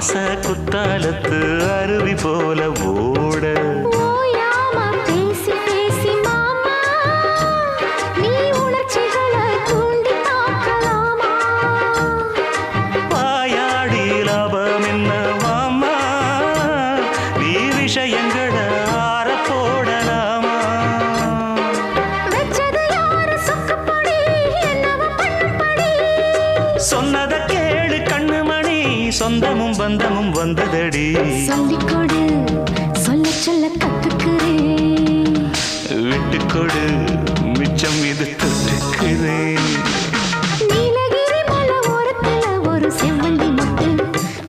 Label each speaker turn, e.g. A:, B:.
A: ஆசை குத்தாலத்து அருவி போல ஓட
B: ஓயாம பேசி பேசி மாமா நீ உணர்ச்சிகளை தூண்டி தாக்கலாமா
A: வாயாடி லாபம் என்ன மாமா நீ விஷயங்களை ஆற போடலாமா
B: வெச்சது யாரு சொக்குப்படி என்னவ பண்ணுப்படி
A: சொன்னத கேளு கண்ணுமணி சொந்தமும் பந்தமும் வந்ததடி
B: சொல்லிக்கொடு சொல்ல சொல்ல கத்துக்கிறேன்
A: விட்டுக்கொடு மிச்சம் இது தொட்டுக்கிறேன்